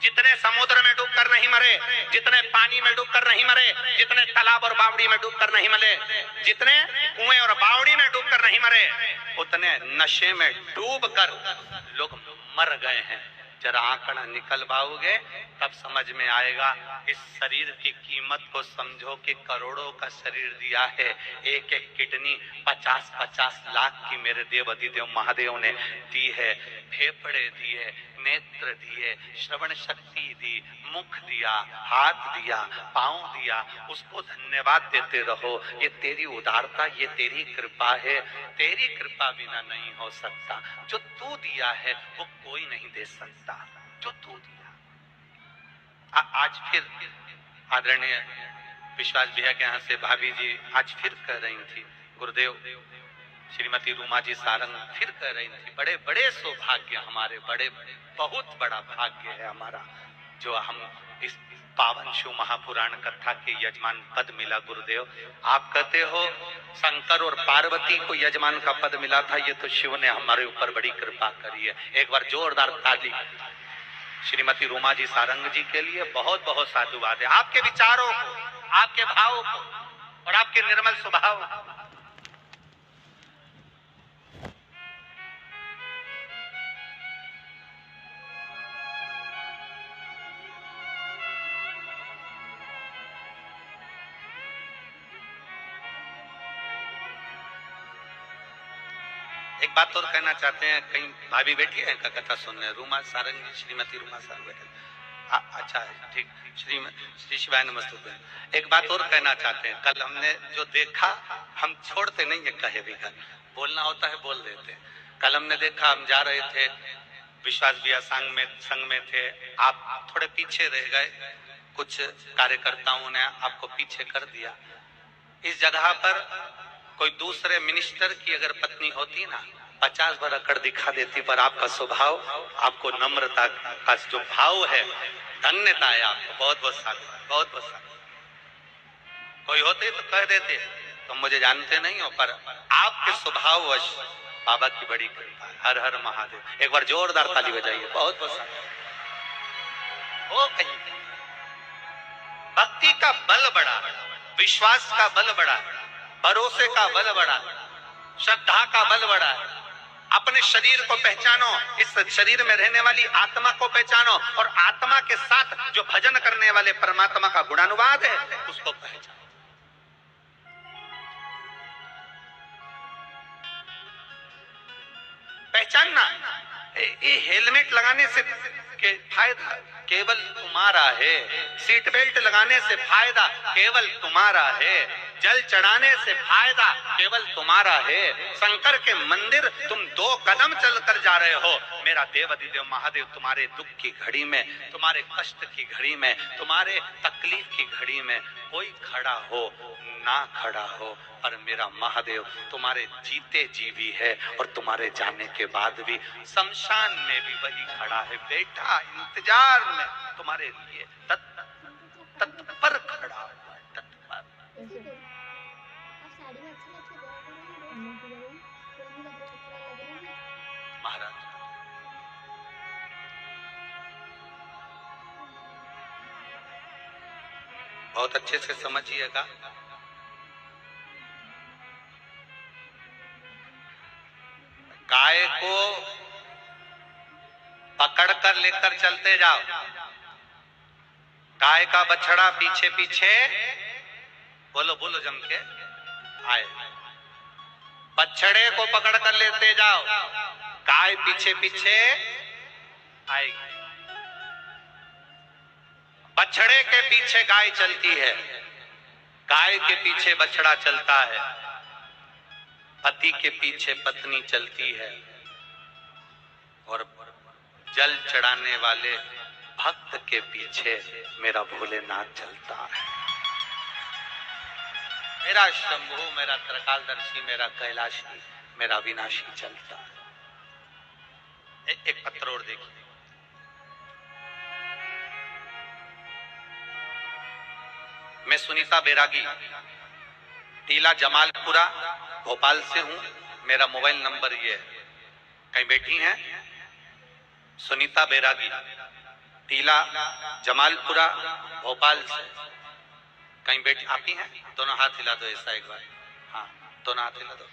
जितने समुद्र में डूबकर नहीं मरे, जितने पानी में डूबकर नहीं मरे, जितने तालाब और बावड़ी में डूबकर नहीं मरे, जितने कुएं और बावड़ी में डूबकर नहीं मरे, उतने नशे में डूबकर लोग मर गए हैं। जरा आंकड़ा निकलवाओगे तब समझ में आएगा। इस शरीर की कीमत को समझो कि करोड़ों का शरीर दिया है। एक एक किडनी 50-50 लाख की मेरे देव अधिदेव महादेव ने दी है। फेफड़े दिए, नेत्र दिए, श्रवण शक्ति दी, मुख दिया, हाथ दिया, पांव दिया, उसको धन्यवाद देते रहो। ये तेरी उदारता, ये तेरी कृपा है। तेरी कृपा बिना नहीं हो सकता। जो तू दिया है वो कोई नहीं दे सकता, जो तू दिया। आज फिर आदरणीय विश्वास भैया के यहाँ से भाभी जी आज फिर कह रही थी, गुरुदेव श्रीमती रूमा जी सारंग फिर कह रही थी, बड़े बड़े सौभाग्य हमारे, बड़े बहुत बड़ा भाग्य है हमारा जो हम इस पावन शिव महापुराण कथा के यजमान पद मिला। गुरुदेव आप कहते हो शंकर और पार्वती को यजमान का पद मिला था, ये तो शिव ने हमारे ऊपर बड़ी कृपा करी है। एक बार जोरदार ताली श्रीमती रूमा जी सारंग जी के लिए। बहुत बहुत साधुवाद है आपके विचारों को, आपके भावों को और आपके निर्मल स्वभाव को। एक बात और कहना चाहते हैं, कहीं भाभी बैठी है इनका कथा सुनने, रूमा सारंग जी, श्रीमती रूमा सारंग बैठे। अच्छा है, ठीक। श्री शिवाय नमस्ते। एक बात और कहना चाहते हैं, कल हमने जो देखा, हम छोड़ते नहीं है कहे भी, कर बोलना होता है बोल देते। कल हमने देखा, हम जा रहे थे, विश्वास भैया संग में थे, आप थोड़े पीछे रह गए, कुछ कार्यकर्ताओं ने आपको पीछे कर दिया। इस जगह पर कोई दूसरे मिनिस्टर की अगर पत्नी होती ना, 50 बार अकड़ दिखा देती, पर आपका स्वभाव, आपको नम्रता का जो भाव है, धन्यता है आपको। बहुत बहुत साधुवाद, बहुत बहुत साधुवाद। कोई होते तो कह देते तुम मुझे जानते नहीं हो, पर आपके स्वभाववश बाबा की बड़ी कृपा है। हर हर महादेव। एक बार जोरदार ताली बजाइए। बहुत बहुत साधुवाद। कहीं भक्ति का बल बड़ा, विश्वास का बल बड़ा, भरोसे का बल बड़ा, श्रद्धा का बल बड़ा है। अपने शरीर को पहचानो, इस शरीर में रहने वाली आत्मा को पहचानो, और आत्मा के साथ जो भजन करने वाले परमात्मा का गुणानुवाद है उसको पहचानो। पहचानना। ये हेलमेट लगाने से के फायदा केवल तुम्हारा है, सीट बेल्ट लगाने से फायदा केवल तुम्हारा है, जल चढ़ाने से फायदा केवल तुम्हारा है। शंकर के मंदिर तुम 2 कदम चलकर जा रहे हो। मेरा देव अधिदेव महादेव तुम्हारे दुख की घड़ी में, तुम्हारे कष्ट की घड़ी में, तुम्हारे तकलीफ की घड़ी में कोई खड़ा हो ना खड़ा हो, पर मेरा महादेव तुम्हारे जीते जी भी है और तुम्हारे जाने के बाद भी शमशान में भी वही खड़ा है बेटा, इंतजार में तुम्हारे लिए तत्पर खड़ा हुआ है, तत्पर। महाराज बहुत अच्छे से समझिएगा। गाय को पकड़कर लेकर चलते जाओ, गाय का बछड़ा पीछे पीछे, बोलो बोलो जम के आए। बछड़े को पकड़कर लेते जाओ, गाय पीछे पीछे आएगी। बछड़े के पीछे गाय चलती है, गाय के पीछे बछड़ा चलता है, पति के पीछे पत्नी चलती है, और जल चढ़ाने वाले भक्त के पीछे मेरा भोलेनाथ चलता है। मेरा शंभु, मेरा त्रिकालदर्शी, मेरा कैलाशी, मेरा विनाशी चलता है। एक पत्र और देखिए। मैं सुनीता बैरागी, टीला जमालपुरा, भोपाल से हूं। मेरा मोबाइल नंबर ये है। कहीं बैठी हैं सुनीता बैरागी, टीला जमालपुरा भोपाल से। कहीं बेटी आप ही हैं? दोनों हाथ हिला दो ऐसा एक बार। हाँ, दोनों हाथ हिला दो।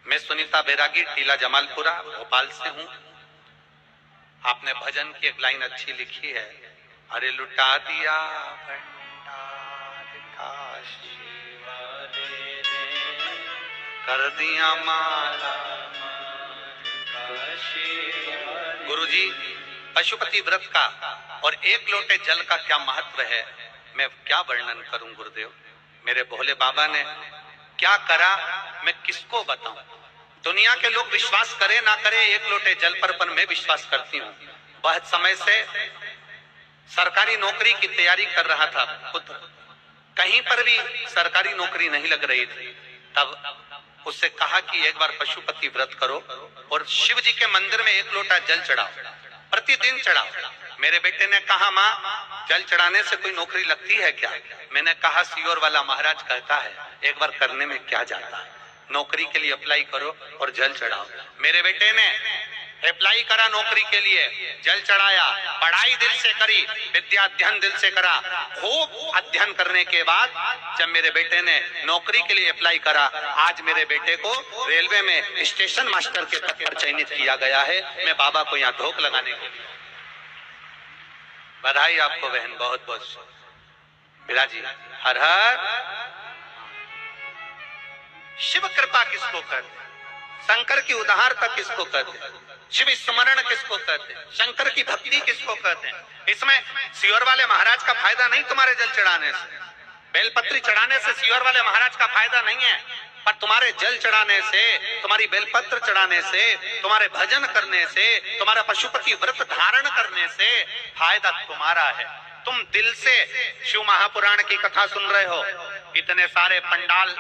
मैं सुनीता बैरागी टीला जमालपुरा भोपाल से हूँ। आपने भजन की एक लाइन अच्छी लिखी है, अरे लुटा दिया भंडार काशी वाले ने, कर दिया माला गुरुजी। पशुपति व्रत का और एक लोटे जल का क्या महत्व है, मैं क्या वर्णन करूं गुरुदेव। मेरे भोले बाबा ने क्या करा, मैं किसको बताऊं। दुनिया के लोग विश्वास करे ना करे एक लोटे जल पर मैं विश्वास करती हूँ। बहुत समय से सरकारी नौकरी की तैयारी कर रहा था पुत्र, कहीं पर भी सरकारी नौकरी नहीं लग रही थी। तब उससे कहा कि एक बार पशुपति व्रत करो और शिव जी के मंदिर में एक लोटा जल चढ़ाओ, प्रतिदिन चढ़ाओ। मेरे बेटे ने कहा माँ जल चढ़ाने से कोई नौकरी लगती है क्या? मैंने कहा सीओर वाला महाराज कहता है एक बार करने में क्या जाता है, नौकरी के लिए अप्लाई करो और जल चढ़ाओ। मेरे बेटे ने अप्लाई करा नौकरी के लिए, जल चढ़ाया, पढ़ाई दिल से करी, विद्या अध्ययन दिल से करा। खूब अध्ययन करने के बाद जब मेरे बेटे ने नौकरी के लिए अप्लाई करा, आज मेरे बेटे को रेलवे में स्टेशन मास्टर के पद पर चयनित किया गया है। मैं बाबा को यहाँ धोख लगाने के लिए। बधाई आपको बहन, बहुत बहुत बिराजी। हर हर। शिव कृपा किसको कहते हैं, शंकर की उदारता किसको कहते हैं, शिव स्मरण किसको कहते हैं, शंकर की भक्ति किसको कहते हैं। इसमें सीओर वाले महाराज का फायदा नहीं तुम्हारे जल चढ़ाने से, बेलपत्री चढ़ाने से सीओर वाले महाराज का फायदा नहीं है, पर तुम्हारे जल चढ़ाने से, तुम्हारी बेलपत्र चढ़ाने से, तुम्हारे भजन करने से, तुम्हारा पशुपति व्रत धारण करने से फायदा तुम्हारा है। तुम दिल से शिव महापुराण की कथा सुन रहे हो। इतने सारे पंडाल,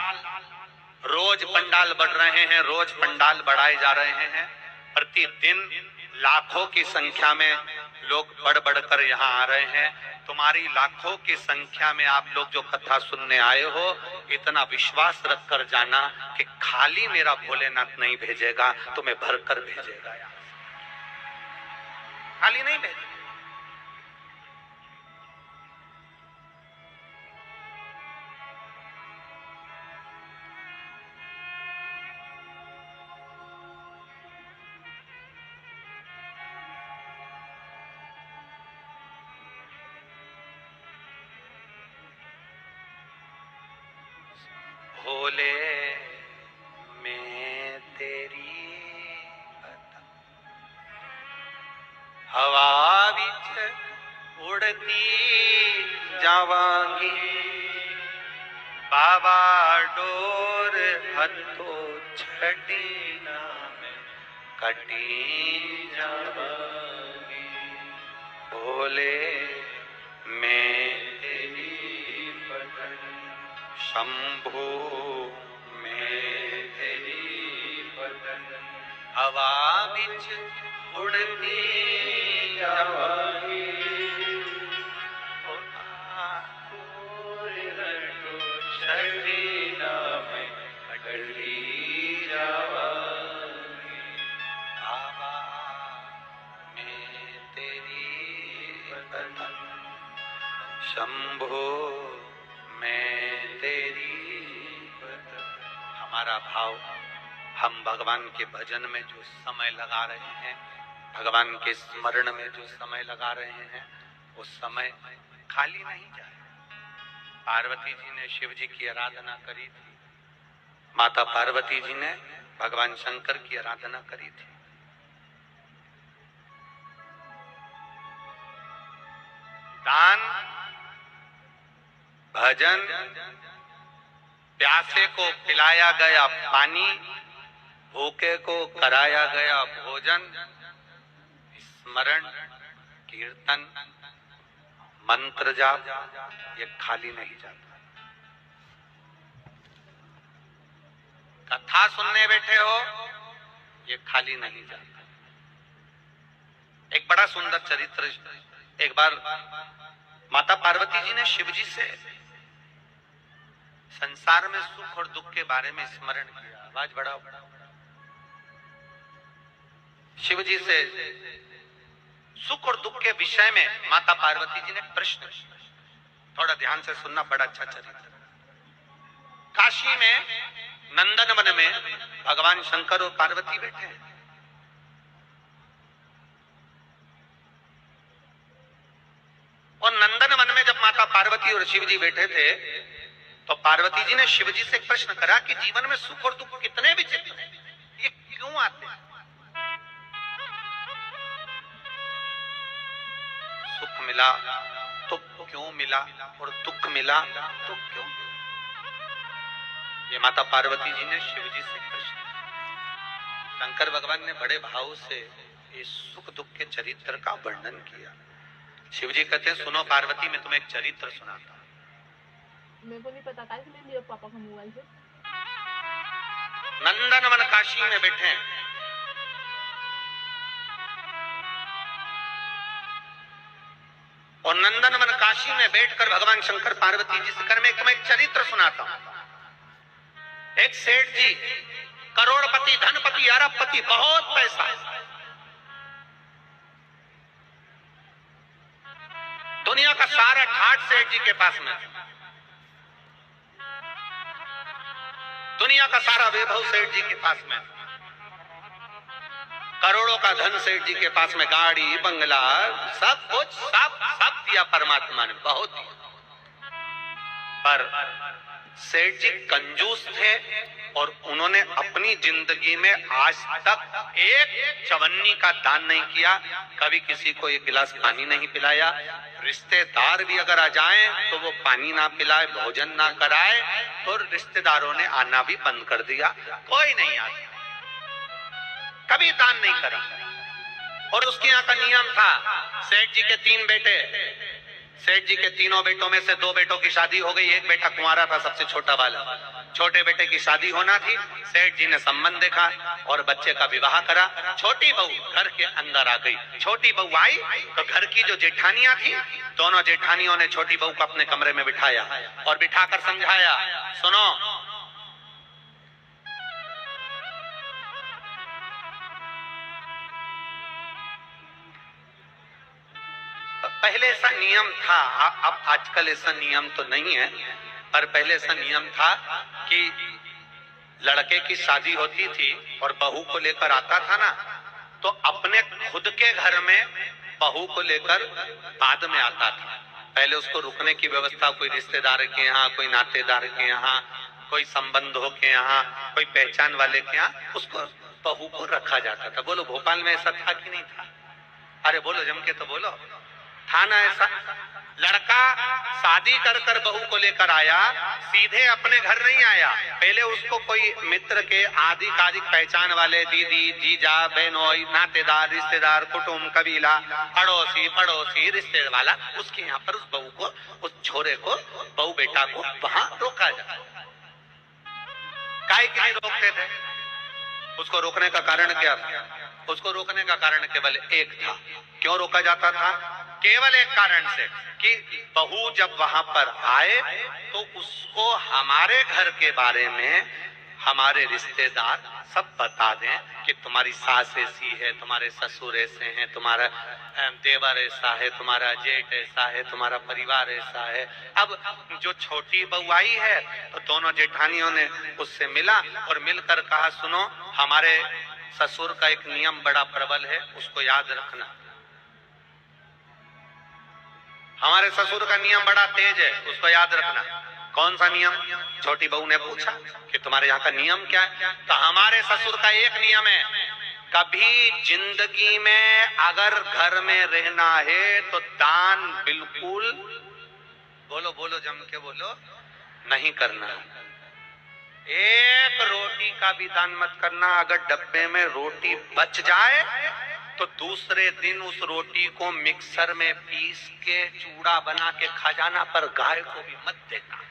रोज पंडाल बढ़ रहे हैं, रोज पंडाल बढ़ाए जा रहे हैं। प्रतिदिन लाखों की संख्या में लोग बढ़ बढ़कर यहाँ आ रहे हैं। तुम्हारी लाखों की संख्या में आप लोग जो कथा सुनने आए हो, इतना विश्वास रख कर जाना कि खाली मेरा भोलेनाथ नहीं भेजेगा, तुम्हें भरकर भेजेगा, खाली नहीं भेजेगा। भोले मैं तेरी हवा बिच उड़ती जावांगी, बाबा डोर हथो छड़ी ना मैं कटी जावांगी। भोले मैं तेरी शंभो में तेरी बदन, हवा बिच उड़ती जावांगी, छड़ी ना मैं कटी जावांगी। हवा में तेरी बदन, शंभो मैं तेरी। हमारा भाव, हम भगवान के भजन में जो समय लगा रहे हैं, भगवान के स्मरण में जो समय लगा रहे हैं, वो समय खाली नहीं जाए। पार्वती जी ने शिव जी की आराधना करी थी, माता पार्वती जी ने भगवान शंकर की आराधना करी थी। दान, भजन, प्यासे को पिलाया गया पानी, भूखे को कराया गया भोजन, स्मरण, कीर्तन, मंत्र जाप, ये खाली नहीं जाता। कथा सुनने बैठे हो, ये खाली नहीं जाता। एक बड़ा सुंदर चरित्र, एक बार माता पार्वती जी ने शिव जी से संसार में सुख और दुख के बारे में स्मरण किया। आवाज बढ़ाओ। शिव जी से सुख और दुख के विषय में माता पार्वती जी ने प्रश्न, थोड़ा ध्यान से सुनना, बड़ा अच्छा चरित्र। काशी में नंदन वन में भगवान शंकर और पार्वती बैठे हैं। और नंदन वन में जब माता पार्वती और शिव जी बैठे थे तो पार्वती जी ने शिव जी से एक प्रश्न करा कि जीवन में सुख और दुख कितने विचित्र हैं, ये क्यों आते हैं? सुख मिला तो क्यों मिला और दुख मिला तो क्यों मिला? ये माता पार्वती जी ने शिव जी से प्रश्न। शंकर भगवान ने बड़े भाव से इस सुख दुख के चरित्र का वर्णन किया। शिव जी कहते हैं, सुनो पार्वती, मैं तुम्हें एक चरित्र सुनाता हूं। मेरे को नहीं पता था, इसलिए मेरे पापा का मोबाइल से। नंदन वन काशी में बैठे हैं, और नंदन वन काशी में बैठकर भगवान शंकर पार्वती जी से कर, मैं तुम्हें एक चरित्र सुनाता हूं। एक सेठ जी, करोड़पति, धनपति, अरबपति, बहुत पैसा, दुनिया का सारा ठाट सेठ जी के पास में, दुनिया का सारा वैभव सेठ जी के पास में, करोड़ों का धन सेठ जी के पास में, गाड़ी बंगला सब कुछ, सब दिया परमात्मा ने, बहुत दिया। पर सेठ जी कंजूस थे और उन्होंने अपनी जिंदगी में आज तक एक चवन्नी का दान नहीं किया, कभी किसी को एक गिलास पानी नहीं पिलाया। रिश्तेदार भी अगर आ जाएं तो वो पानी ना पिलाए, भोजन ना कराए, तो रिश्तेदारों ने आना भी बंद कर दिया, कोई नहीं आता, कभी दान नहीं करा। और उसके यहाँ का नियम था, सेठ जी के 3 बेटे, सेठ जी के तीनों बेटों में से 2 बेटों की शादी हो गई, एक बेटा कुंवारा था, सबसे छोटा वाला। छोटे बेटे की शादी होना थी, सेठ जी ने संबंध देखा और बच्चे का विवाह करा। छोटी बहू घर के अंदर आ गई। छोटी बहू आई तो घर की जो जेठानियां थी, दोनों जेठानियों ने छोटी बहू को अपने कमरे में बिठाया और बिठाकर समझाया, सुनो, पहले ऐसा नियम था, अब आजकल ऐसा नियम तो नहीं है, पर पहले ऐसा नियम था कि लड़के की शादी होती थी और बहू को लेकर आता था ना, तो अपने खुद के घर में बहू को लेकर बाद में आता था। पहले उसको रुकने की व्यवस्था कोई रिश्तेदार के यहाँ, कोई नातेदार के यहाँ, कोई संबंधों के यहाँ, कोई पहचान वाले के यहाँ, उसको बहू को रखा जाता था। बोलो भोपाल में ऐसा था कि नहीं था? अरे बोलो, जम के तो बोलो, था ना ऐसा? लड़का शादी कर कर बहू को लेकर आया, सीधे अपने घर नहीं आया, पहले उसको कोई मित्र के आदि कादिक पहचान वाले, दीदी, जीजा, बहनोई, नातेदार, रिश्तेदार, कुटुंब, कबीला, अड़ोसी पड़ोसी, रिश्तेदार वाला, उसके यहाँ पर उस बहू को, उस छोरे को, बहू बेटा को वहां रोका जाता। काहे के लिए रोकते थे? उसको रोकने का कारण क्या था? उसको रोकने का कारण केवल एक था। क्यों रोका जाता था? केवल एक कारण से कि बहू जब वहां पर आए तो उसको हमारे घर के बारे में हमारे रिश्तेदार सब बता दें कि तुम्हारी सास ऐसी है, तुम्हारे ससुर ऐसे हैं, तुम्हारा देवर ऐसा है, तुम्हारा जेठ ऐसा है, तुम्हारा परिवार ऐसा है। अब जो छोटी बहू आई है तो दोनों जेठानियों ने उससे मिला और मिलकर कहा, सुनो, हमारे ससुर का एक नियम बड़ा प्रबल है, उसको याद रखना। हमारे ससुर का नियम बड़ा तेज है, उसको याद रखना। कौन सा नियम? छोटी बहू ने पूछा कि तुम्हारे यहाँ का नियम क्या है? तो हमारे ससुर का एक नियम है, कभी जिंदगी में अगर घर में रहना है तो दान बिल्कुल, बोलो बोलो जम के बोलो, नहीं करना। एक रोटी का भी दान मत करना। अगर डब्बे में रोटी बच जाए तो दूसरे दिन उस रोटी को मिक्सर में पीस के चूड़ा बना के खा जाना, पर गाय को भी मत देना।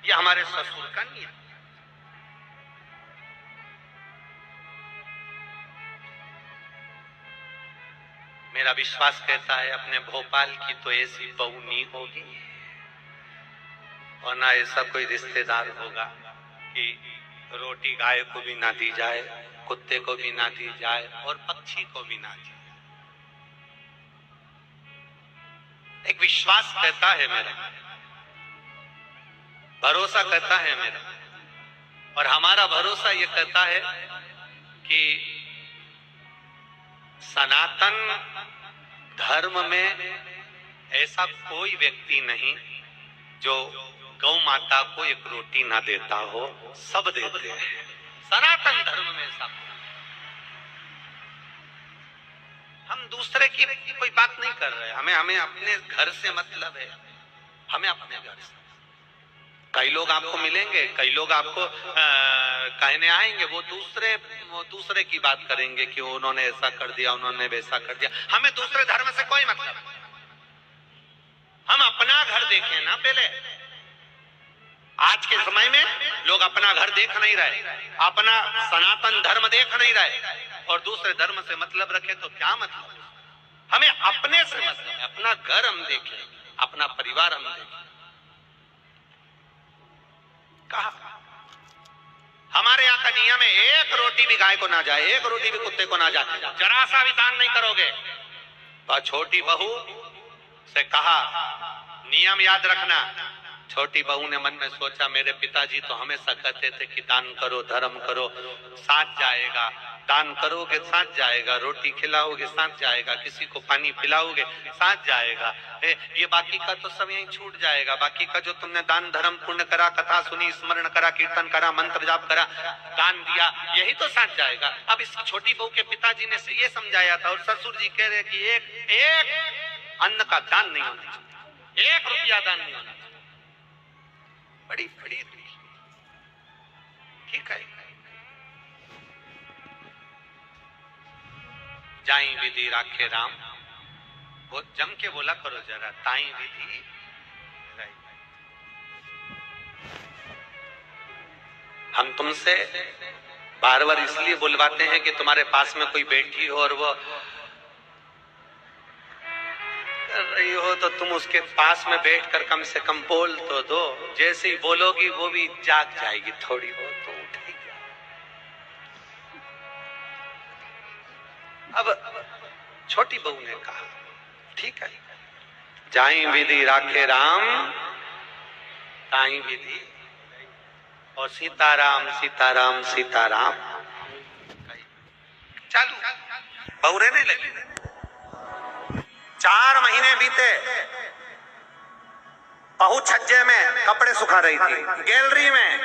ये हमारे ससुर का नियम। मेरा विश्वास कहता है अपने भोपाल की तो ऐसी बहू नहीं होगी और ना ऐसा कोई रिश्तेदार होगा कि रोटी गाय को भी ना दी जाए, कुत्ते को भी ना दी जाए और पक्षी को भी ना दी। एक विश्वास कहता है मेरा, भरोसा कहता है मेरा, और हमारा भरोसा ये कहता है कि सनातन धर्म में ऐसा कोई व्यक्ति नहीं जो गौ माता को एक रोटी ना देता हो, सब देते हैं। सनातन धर्म में सब। हम दूसरे की कोई बात नहीं कर रहे, हमें अपने घर से मतलब है, हमें अपने घर से। कई लोग आपको मिलेंगे, कई लोग आपको कहने आएंगे, वो दूसरे की बात करेंगे कि उन्होंने ऐसा कर दिया, उन्होंने वैसा कर दिया। हमें दूसरे धर्म से कोई मतलब नहीं। हम अपना घर देखें ना पहले। आज के समय में लोग अपना घर देख नहीं रहे, अपना सनातन धर्म देख नहीं रहे, और दूसरे धर्म से मतलब रखे तो क्या मतलब। हमें अपने से मतलब है, अपना घर हम देखें, अपना परिवार हम देखें। कहा हमारे यहाँ का नियम है, एक रोटी भी गाय को ना जाए, एक रोटी भी कुत्ते को ना जाए, जरा सा भी दान नहीं करोगे। तो छोटी बहू से कहा नियम याद रखना। छोटी बहू ने मन में सोचा मेरे पिताजी तो हमेशा कहते थे कि दान करो, धर्म करो, साथ जाएगा। दान करोगे साथ जाएगा, रोटी खिलाओगे साथ जाएगा, किसी को पानी पिलाओगे साथ जाएगा। ये बाकी का तो सब यहीं छूट जाएगा। बाकी का जो तुमने दान धर्म पुण्य करा, कथा सुनी, स्मरण करा, कीर्तन करा, मंत्र जाप करा, दान दिया, यही तो साथ जाएगा। अब इस छोटी बहू के पिताजी ने से ये समझाया था, और ससुर जी कह रहे कि एक अन्न का दान नहीं होना चाहिए, 1 रुपया दान नहीं होना चाहिए। बड़ी ठीक है। जाई विधि राखे राम, वो जम के बोला करो जरा, ताई विधि। हम तुमसे बार बार इसलिए बुलवाते हैं कि तुम्हारे पास में कोई बैठी हो और वो कर रही हो, तो तुम उसके पास में बैठकर कम से कम बोल तो दो। जैसे ही बोलोगी वो भी जाग जाएगी, थोड़ी बहुत तो उठेगी। अब छोटी बहू ने कहा ठीक है, जाई विधि राखे राम, ताई विधि, और सीताराम सीताराम सीताराम चालू। बहू रहने लगी। 4 महीने बीते। बहू छज्जे में कपड़े सुखा रही थी, गैलरी में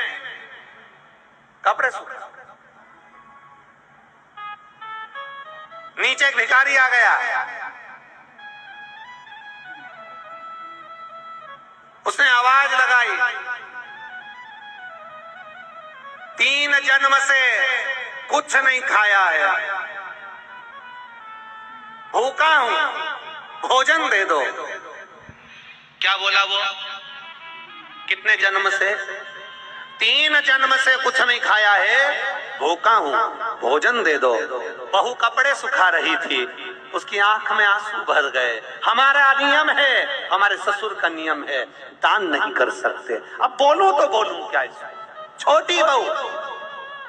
कपड़े सुखा। नीचे एक भिखारी आ गया, उसने आवाज लगाई, 3 जन्म से कुछ नहीं खाया है, भूखा हूं, भोजन दे दो। क्या बोला वो? कितने जन्म से? 3 जन्म से कुछ नहीं खाया है, भूखा हूं, भोजन दे दो। बहू कपड़े सुखा रही थी, उसकी आंख में आंसू भर गए। हमारा नियम है, हमारे ससुर का नियम है, दान नहीं कर सकते। अब बोलूं तो बोलूं क्या? छोटी बहू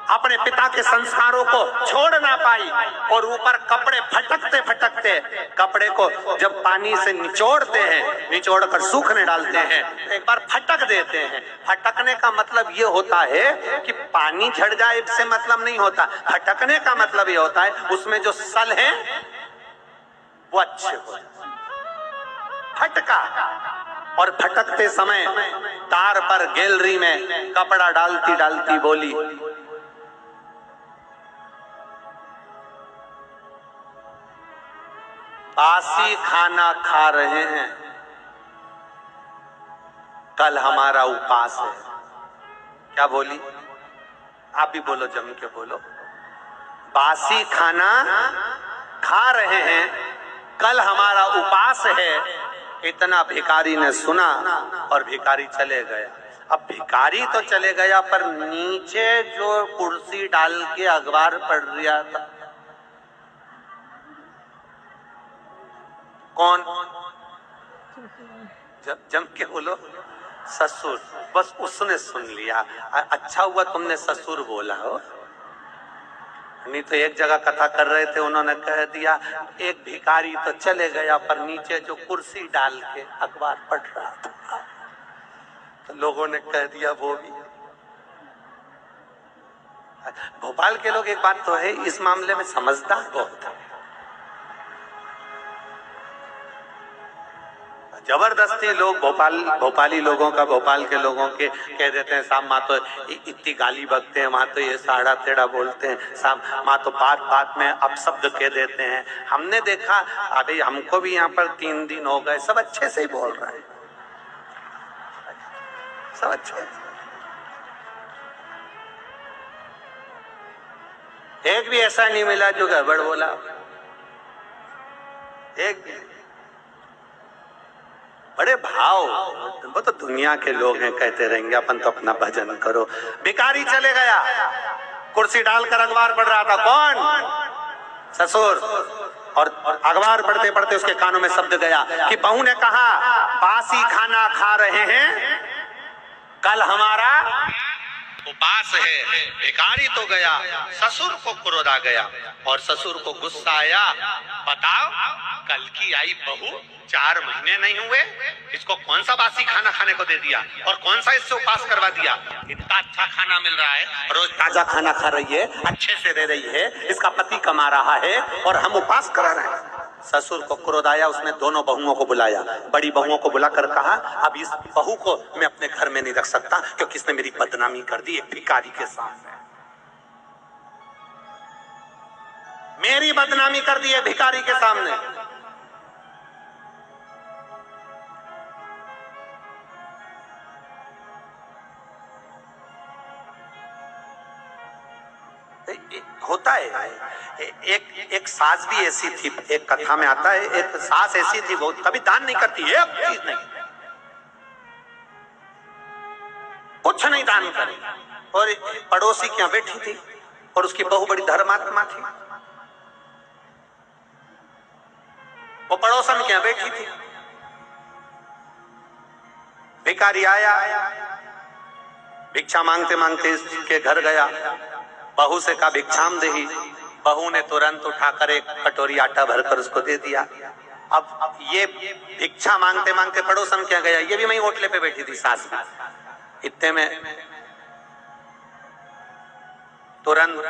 अपने पिता के संस्कारों को छोड़ ना पाई, और ऊपर कपड़े फटकते फटकते, कपड़े को जब पानी से निचोड़ते हैं, निचोड़ कर सूखने डालते हैं, एक बार फटक देते हैं। फटकने का मतलब ये होता है कि पानी झड़ जाए से मतलब नहीं होता। फटकने का मतलब ये होता है उसमें जो सल है वो अच्छे हो। फटका, और फटकते समय तार पर गैलरी में कपड़ा डालती डालती बोली, बासी खाना खा रहे हैं, कल हमारा उपवास है। क्या बोली? आप भी बोलो, जम के बोलो। बासी खाना खा रहे हैं, कल हमारा उपवास है। इतना भिखारी ने सुना और भिखारी चले गए। अब भिखारी तो चले गया, पर नीचे जो कुर्सी डाल के अखबार पढ़ रहा था, कौन? जम के बोलो, ससुर। बस उसने सुन लिया। अच्छा हुआ तुमने ससुर बोला हो, नहीं तो एक जगह कथा कर रहे थे, उन्होंने कह दिया एक भिखारी तो चले गया पर नीचे जो कुर्सी डाल के अखबार पढ़ रहा था, तो लोगों ने कह दिया वो भी। भोपाल के लोग एक बात तो है इस मामले में समझदार बहुत है, जबरदस्ती लोग भोपाली लोगों का, भोपाल के लोगों के कह देते हैं साहब माँ तो इतनी गाली बकते हैं, माँ तो ये साड़ा तेड़ा बोलते हैं, साहब माँ तो बात बात में अपशब्द कह देते हैं। हमने देखा अभी हमको भी यहाँ पर 3 दिन हो गए, सब अच्छे से ही बोल रहे हैं, सब अच्छे। एक भी ऐसा नहीं मिला जो गड़बड़ बोला, एक भी। बड़े भाव, वो तो दुनिया के लोग हैं, कहते रहेंगे अपन तो अपना भजन करो। भिखारी चले गया, कुर्सी डालकर अखबार पढ़ रहा था, कौन? ससुर। और अखबार पढ़ते पढ़ते उसके कानों में शब्द गया कि बहू ने कहा बासी खाना खा रहे हैं, कल हमारा उपास है। भिखारी तो गया, ससुर को क्रोध आ गया और ससुर को गुस्सा आया, बताओ कल की आई बहू 4 महीने नहीं हुए, इसको कौन सा बासी खाना खाने को दे दिया और कौन सा इससे उपास करवा दिया? इतना अच्छा खाना मिल रहा है, रोज ताजा खाना खा रही है, अच्छे से रह रही है, इसका पति कमा रहा है और हम उपास करा रहे हैं। ससुर को क्रोध आया, उसने दोनों बहुओं को बुलाया, बड़ी बहुओं को बुलाकर कहा अब इस बहू को मैं अपने घर में नहीं रख सकता क्योंकि इसने मेरी बदनामी कर दी एक भिखारी के सामने, मेरी बदनामी कर दी है भिखारी के सामने। होता है एक सास भी ऐसी थी, एक कथा में आता है एक सास ऐसी थी, वो कभी दान नहीं करती, एक चीज नहीं, कुछ नहीं दान करी, और पड़ोसी के यहाँ बैठी थी और उसकी बहू बड़ी धर्मात्मा थी, वो पड़ोसन के यहाँ बैठी थी। भिखारी आया, भिक्षा मांगते मांगते इसके घर गया, बहू से कहा भिक्षाम देही, बहू ने तुरंत उठाकर एक कटोरी आटा भरकर उसको दे दिया। अब ये भिक्षा मांगते मांगते पड़ोसन क्या गया, ये भी वहीं होटले पे बैठी थी सास में। इतने में तुरंत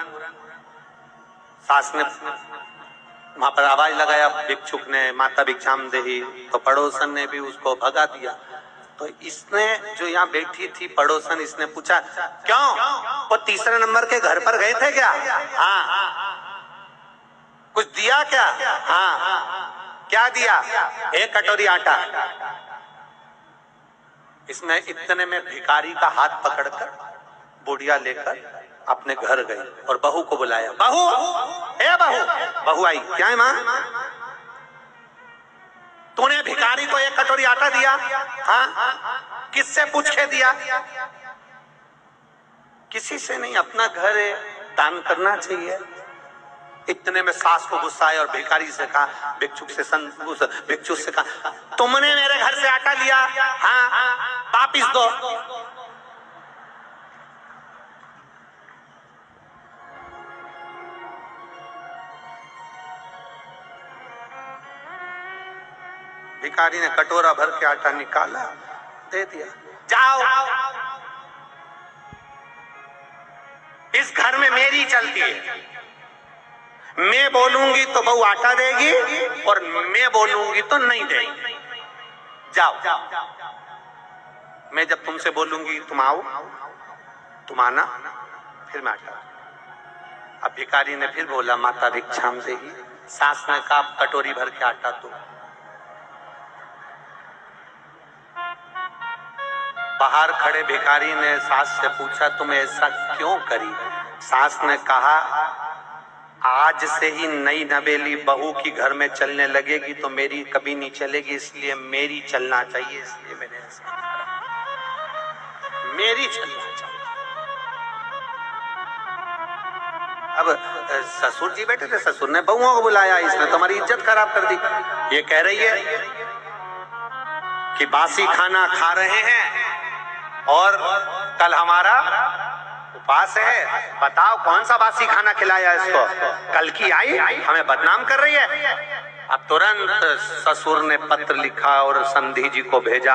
सास ने वहां पर आवाज लगाया, भिक्षुक ने माता भिक्षाम देही, तो पड़ोसन ने भी उसको भगा दिया। तो इसने जो यहाँ बैठी थी पड़ोसन, इसने पूछा क्यों, वो 3रे नंबर के घर पर गए थे क्या? हाँ। कुछ दिया क्या? हाँ। क्या दिया? 1 कटोरी आटा। इसने इतने में भिखारी का हाथ पकड़कर बुढ़िया लेकर अपने घर गई और बहू को बुलाया, बहू, ए बहू। बहू आई, क्या है माँ? तूने भिखारी को 1 कटोरी आटा दिया? हाँ। किससे पूछ के दिया? किसी से नहीं, अपना घर है, दान करना चाहिए। इतने में सास को गुस्सा आया और भिखारी से कहा, भिक्षुक से कहा तुमने मेरे घर से आटा लिया? हाँ। वापिस दो। भिखारी ने कटोरा भर के आटा निकाला, दे दिया, जाओ, इस घर में मेरी चलती है, मैं बोलूंगी तो बहू आटा देगी और मैं बोलूंगी तो नहीं देगी, जाओ। मैं जब तुमसे बोलूंगी तुम आओ, तुम आना, फिर मैं आटा। अब भिखारी ने फिर बोला माता भिक्षाम देही। सास ने कहा कटोरी भर के आटा दो। बाहर खड़े भिखारी ने सास से पूछा तुम ऐसा क्यों करी? सास ने कहा आज से ही नई नवेली बहू की घर में चलने लगेगी तो मेरी कभी नहीं चलेगी, इसलिए मेरी चलना चाहिए, इसलिए मैंने ऐसा करा, मेरी चलना चाहिए। अब ससुर जी बैठे थे, ससुर ने बहुओं को बुलाया, इसने तुम्हारी इज्जत खराब कर दी। ये कह रही है कि बासी खाना खा रहे हैं और कल हमारा उपास है, बताओ कौन सा बासी खाना खिलाया इसको? कल की आई हमें बदनाम कर रही है। अब तुरंत ससुर ने पत्र लिखा और समधी जी को भेजा,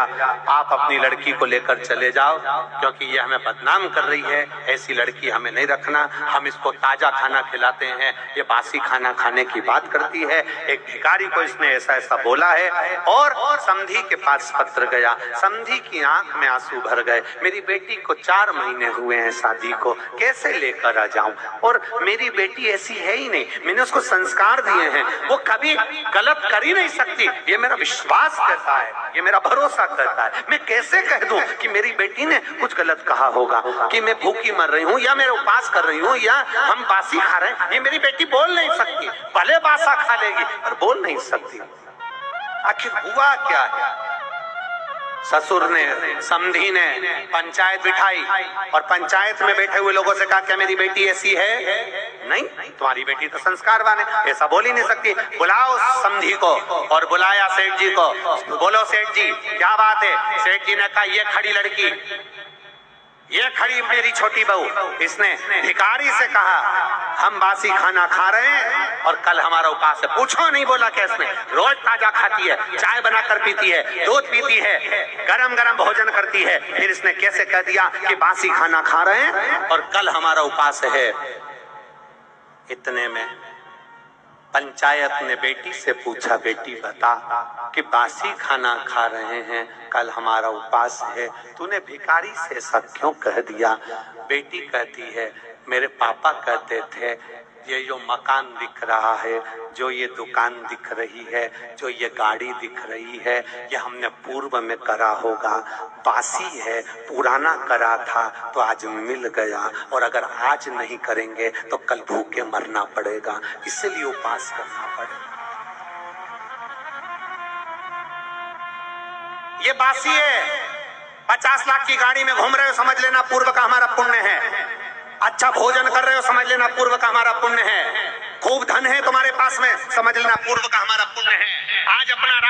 आप अपनी लड़की को लेकर चले जाओ क्योंकि ये हमें बदनाम कर रही है, ऐसी लड़की हमें नहीं रखना, हम इसको ताजा खाना खिलाते हैं, ये बासी खाना खाने की बात करती है। एक भिखारी को इसने ऐसा ऐसा बोला है। और समधी के पास पत्र गया, समधी की आंख में आंसू भर गए, मेरी बेटी को 4 महीने हुए हैं शादी को, कैसे लेकर आ जाऊं? और मेरी बेटी ऐसी है ही नहीं, मैंने उसको संस्कार दिए हैं, वो कभी गलत कर ही नहीं सकती, ये मेरा विश्वास कहता है, ये मेरा भरोसा कहता है। मैं कैसे कह दूं कि मेरी बेटी ने कुछ गलत कहा होगा, कि मैं भूखी मर रही हूं या मैं उपवास कर रही हूं या हम बासी खा रहे हैं? ये मेरी बेटी बोल नहीं सकती, भले बासा खा लेगी पर बोल नहीं सकती। आखिर हुआ क्या है? ससुर ने, समधी ने पंचायत बिठाई और पंचायत में बैठे हुए लोगों से कहा, क्या मेरी बेटी ऐसी है? नहीं, तुम्हारी बेटी तो संस्कारवान है, ऐसा बोल ही नहीं सकती। बुलाओ समधी को। और बुलाया सेठ जी को, बोलो सेठ जी क्या बात है? सेठ जी ने कहा, ये खड़ी लड़की, ये खड़ी मेरी छोटी बहू, इसने भिखारी से कहा हम बासी खाना खा रहे हैं और कल हमारा उपवास है। पूछो नहीं बोला कैसे, रोज ताजा खाती है, चाय बनाकर पीती है, दूध पीती है, गरम गरम भोजन करती है, फिर इसने कैसे कह दिया कि बासी खाना खा रहे हैं और कल हमारा उपवास है? इतने में पंचायत ने बेटी से पूछा, बेटी बता कि बासी खाना खा रहे हैं, कल हमारा उपवास है, तूने भिखारी से ऐसा क्यों कह दिया? बेटी कहती है, मेरे पापा कहते थे ये जो मकान दिख रहा है, जो ये दुकान दिख रही है, जो ये गाड़ी दिख रही है, ये हमने पूर्व में करा होगा, बासी है, पुराना करा था तो आज मिल गया, और अगर आज नहीं करेंगे तो कल भूखे मरना पड़ेगा, इसलिए उपवास करना पड़ेगा। ये बासी है, 50 लाख की गाड़ी में घूम रहे हो, समझ लेना पूर्व का हमारा पुण्य है। अच्छा भोजन कर रहे हो, समझ लेना पूर्व का हमारा पुण्य है। खूब धन है तुम्हारे पास में, समझ लेना पूर्व का हमारा पुण्य है। आज अपना राष्ट्र